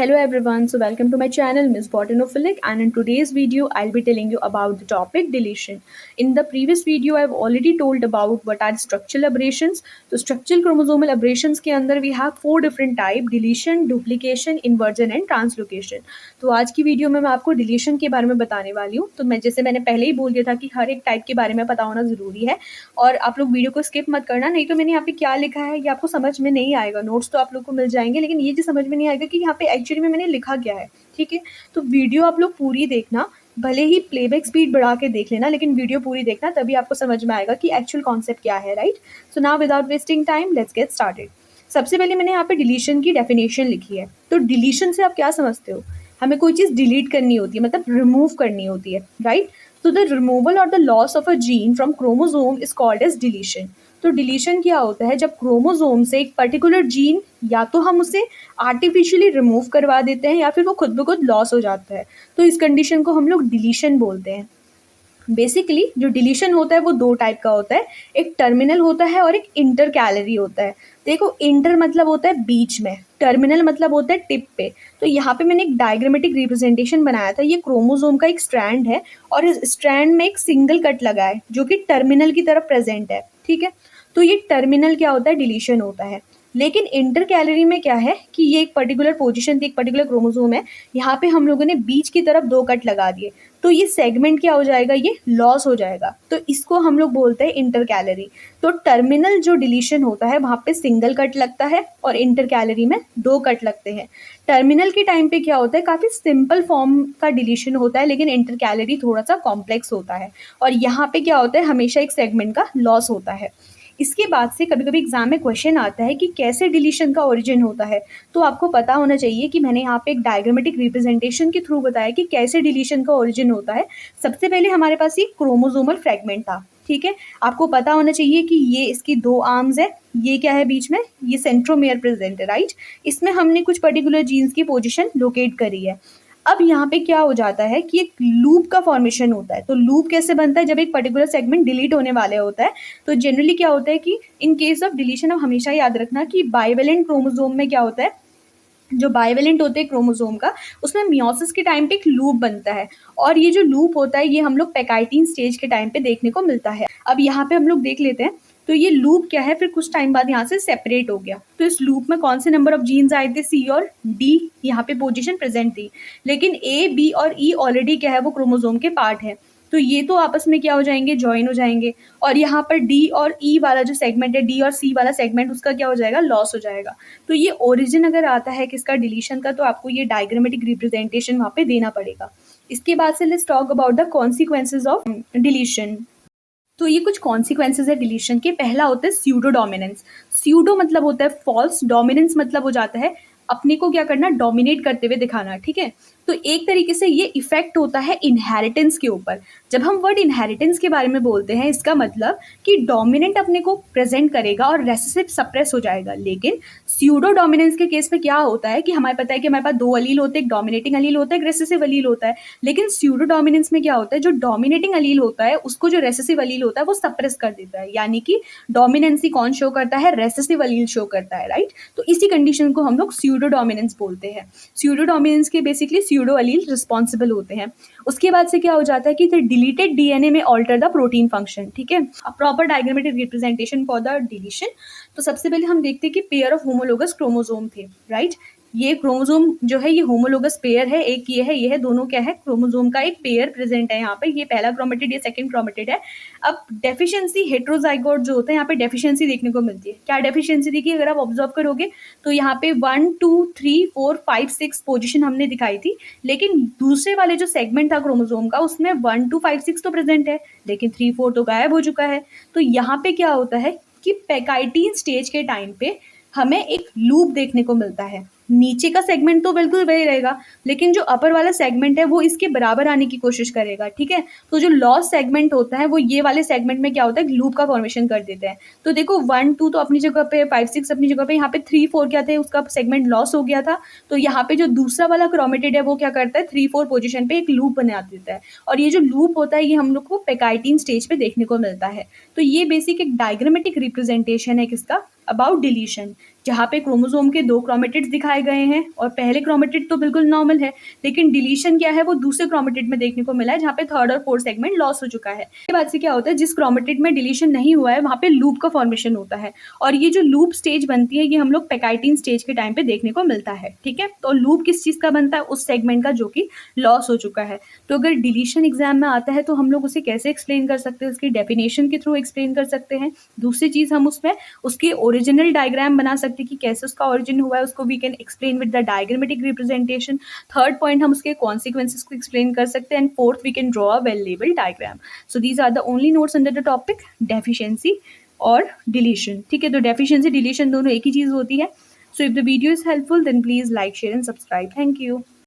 Hello everyone, so welcome to my channel Miss Botanophilic, and in today's video I'll be telling you about the topic deletion. In the previous video I've already told about what are structural aberrations. So structural chromosomal aberrations के अंदर we have four different type: deletion, duplication, inversion and translocation. तो आज की video में मैं आपको deletion के बारे में बताने वाली हूँ। तो मैंने पहले ही बोल दिया था कि हर एक टाइप के बारे में पता होना ज़रूरी है और आप लोग वीडियो को स्किप मत करना, नहीं तो मैंने यहाँ पे क्या लिखा है ये आपको समझ में नहीं आएगा। नोट्स तो आप लोग को मिल जाएंगे लेकिन ये जो समझ में नहीं आएगा कि यहाँ पे एक्चुअली में मैंने लिखा क्या है। ठीक है, तो वीडियो आप लोग पूरी देखना, भले ही प्लेबैक स्पीड बढ़ा के देख लेना लेकिन वीडियो पूरी देखना, तभी आपको समझ में आएगा कि एक्चुअल कॉन्सेप्ट क्या है। Right, so now without wasting time let's get started. सबसे पहले मैंने यहाँ पे डिलीशन की डेफिनेशन लिखी है। तो डिलीशन से आप क्या समझते हो? हमें कोई चीज़ डिलीट करनी होती है, मतलब रिमूव करनी होती है। राइट, तो the removal or the loss of a gene from chromosome is called as deletion. तो डिलीशन क्या होता है? जब क्रोमोसोम से एक पर्टिकुलर जीन या तो हम उसे आर्टिफिशियली रिमूव करवा देते हैं या फिर वो खुद ब खुद लॉस हो जाता है, तो इस कंडीशन को हम लोग डिलीशन बोलते हैं। बेसिकली जो डिलीशन होता है वो दो टाइप का होता है, एक टर्मिनल होता है और एक इंटर कैलरी होता है। देखो, इंटर मतलब होता है बीच में, टर्मिनल मतलब होता है टिप पे। तो यहाँ पे मैंने एक डायग्रामेटिक रिप्रेजेंटेशन बनाया था। ये क्रोमोसोम का एक स्ट्रैंड है और इस स्ट्रैंड में एक सिंगल कट लगा है जो कि टर्मिनल की तरफ प्रेजेंट है। ठीक है, तो ये टर्मिनल क्या होता है? डिलीशन होता है। लेकिन इंटर कैलरी में क्या है कि ये एक पर्टिकुलर पोजीशन थी, एक पर्टिकुलर क्रोमोसोम है, यहाँ पे हम लोगों ने बीच की तरफ दो कट लगा दिए, तो ये सेगमेंट क्या हो जाएगा? ये लॉस हो जाएगा। तो इसको हम लोग बोलते हैं इंटर कैलरी। तो टर्मिनल जो डिलीशन होता है वहाँ पे सिंगल कट लगता है और इंटर कैलरी में दो कट लगते हैं। टर्मिनल के टाइम पे क्या होता है? काफ़ी सिंपल फॉर्म का डिलीशन होता है, लेकिन इंटर कैलरी थोड़ा सा कॉम्प्लेक्स होता है और यहाँ पे क्या होता है? हमेशा एक सेगमेंट का लॉस होता है। इसके बाद से कभी कभी एग्जाम में क्वेश्चन आता है कि कैसे डिलीशन का ओरिजिन होता है। तो आपको पता होना चाहिए कि मैंने यहाँ पे एक डायग्रामेटिक रिप्रेजेंटेशन के थ्रू बताया कि कैसे डिलीशन का ओरिजिन होता है। सबसे पहले हमारे पास एक क्रोमोसोमल फ्रेगमेंट था। ठीक है, आपको पता होना चाहिए कि ये इसकी दो आर्म्स है, ये क्या है बीच में? ये सेंट्रोमियर प्रेजेंट है। राइट, इसमें हमने कुछ पर्टिकुलर जीन्स की पोजिशन लोकेट करी है। अब यहाँ पे क्या हो जाता है कि एक लूप का फॉर्मेशन होता है। तो लूप कैसे बनता है? जब एक पर्टिकुलर सेगमेंट डिलीट होने वाले होता है तो जनरली क्या होता है कि इन केस ऑफ डिलीशन, अब हमेशा याद रखना कि बाइवेलेंट क्रोमोसोम में क्या होता है, जो बाइवेलेंट होते हैं क्रोमोसोम का, उसमें मियोसिस के टाइम पे एक लूप बनता है और ये जो लूप होता है ये हम लोग पैकाइटिन स्टेज के टाइम पे देखने को मिलता है। अब यहाँ पे हम लोग देख लेते हैं, तो ये लूप क्या है, फिर कुछ टाइम बाद यहाँ से सेपरेट हो गया। तो इस लूप में कौन से नंबर ऑफ जीन्स आए थे? सी और डी यहाँ पे पोजीशन प्रेजेंट थी, लेकिन ए, बी और ई ऑलरेडी क्या है, वो क्रोमोसोम के पार्ट है, तो ये तो आपस में क्या हो जाएंगे? ज्वाइन हो जाएंगे। और यहाँ पर डी और ई वाला जो सेगमेंट है, डी और सी वाला सेगमेंट, उसका क्या हो जाएगा? लॉस हो जाएगा। तो ये ओरिजिन अगर आता है किसका? डिलीशन का, तो आपको ये डायग्रामेटिक रिप्रेजेंटेशन वहाँ पे देना पड़ेगा। इसके बाद से let's talk about the consequences of deletion. तो ये कुछ कॉन्सिक्वेंसेज है डिलीशन के। पहला होता है स्यूडो डोमिनेंस। स्यूडो मतलब होता है फॉल्स, डोमिनेंस मतलब हो जाता है अपने को क्या करना? डोमिनेट करते हुए दिखाना। ठीक है, तो एक तरीके से ये इफेक्ट होता है इनहेरिटेंस के ऊपर। जब हम वर्ड इनहेरिटेंस के बारे में बोलते हैं, इसका मतलब कि डोमिनेंट अपने को प्रेजेंट करेगा और रेसेसिव सप्रेस हो जाएगा। लेकिन स्यूडो डोमिनेंस के केस में क्या होता है कि हमें पता है कि हमारे पास दो अलील होते हैं, एक डोमिनेटिंग अलील होता है, एक रेसेसिव अलील होता है। लेकिन स्यूडो डोमिनेंस में क्या होता है? जो डोमिनेटिंग अलील होता है उसको जो रेसेसिव अलील होता है वो सप्रेस कर देता है, यानी कि डोमिनेंसी कौन शो करता है? रेसेसिव अलील शो करता है। राइट, तो इसी कंडीशन को हम लोग स्यूडो डोमिनेंस बोलते हैं। स्यूडो डोमिनेंस के बेसिकली स्यूडो अलील रिस्पॉन्सिबल होते हैं। उसके बाद से क्या हो जाता है कि डिलीटेड डीएनए में ऑल्टर द प्रोटीन फंक्शन। ठीक है, proper diagrammatic representation for the deletion. तो सबसे पहले हम देखते हैं कि पेयर ऑफ होमोलोगस क्रोमोसोम थे। राइट, ये क्रोमोसोम जो है ये होमोलोगस पेयर है, एक ये है दोनों क्या है? क्रोमोसोम का एक पेयर प्रेजेंट है यहाँ पे। ये पहला क्रोमेटिड, ये सेकंड क्रोमेटिड है। अब डेफिशिएंसी हेट्रोजाइगोट जो होते हैं यहाँ पे डेफिशिएंसी देखने को मिलती है। क्या डेफिशिएंसी देखी? अगर आप ऑब्जर्व करोगे तो यहाँ पे 1 2 3 4 5 6 पोजीशन हमने दिखाई थी, लेकिन दूसरे वाले जो सेगमेंट था क्रोमोसोम का उसमें 1 2 5 6 तो प्रेजेंट है, लेकिन 3 4 तो गायब हो चुका है। तो यहाँ पे क्या होता है कि पैकाइटिन स्टेज के टाइम पे हमें एक लूप देखने को मिलता है। नीचे का सेगमेंट तो बिल्कुल वही रहेगा, लेकिन जो अपर वाला सेगमेंट है वो इसके बराबर आने की कोशिश करेगा। ठीक है, तो जो लॉस सेगमेंट होता है वो ये वाले सेगमेंट में क्या होता है? लूप का फॉर्मेशन कर देते हैं। तो देखो 1 2 तो अपनी जगह पे, 5 6 अपनी जगह पे, यहाँ पे 3 4 क्या थे? उसका सेगमेंट लॉस हो गया था। तो यहाँ पे जो दूसरा वाला क्रोमेटिड है वो क्या करता है? 3 4 पोजिशन पे एक लूप बना देता है, और ये जो लूप होता है ये हम लोग को पैकाइटिन स्टेज पे देखने को मिलता है। तो ये बेसिक एक डायग्रामेटिक रिप्रेजेंटेशन है किसका? अबाउट डिलीशन, जहाँ पे क्रोमोसोम के 2 क्रोमेटिड्स दिखाए गए हैं और पहले क्रोमेटिड तो बिल्कुल नॉर्मल है, लेकिन डिलीशन क्या है वो दूसरे क्रोमेटिड में देखने को मिला है जहाँ पे 3rd और 4th सेगमेंट लॉस हो चुका है। इसके बाद से क्या होता है, जिस क्रोमेटिड में डिलीशन नहीं हुआ है वहाँ पे लूप का फॉर्मेशन होता है और ये जो लूप स्टेज बनती है ये हम लोग पेकाइटिन स्टेज के टाइम पे देखने को मिलता है। ठीक है, तो लूप किस चीज़ का बनता है, उस सेगमेंट का जो कि लॉस हो चुका है। तो अगर डिलीशन एग्जाम में आता है तो हम लोग उसे कैसे एक्सप्लेन कर सकते हैं, उसकी डेफिनेशन के थ्रू एक्सप्लेन कर सकते हैं। दूसरी चीज़ हम उसमें उसकी ओरिजिनल डायग्राम बना सकते हैं कि कैसे उसका ओरिजिन हुआ है, उसको we can explain with the diagrammatic representation. Third point, हम उसके कॉन्सिक्वेंसेस को एक्सप्लेन कर सकते हैं and fourth we can draw a well labelled diagram. So these are the only notes under the topic deficiency और डिलीशन। ठीक है, तो डेफिशिएंसी डिलीशन दोनों एक ही चीज़ होती है। So if the video is helpful then please like share and subscribe. Thank you.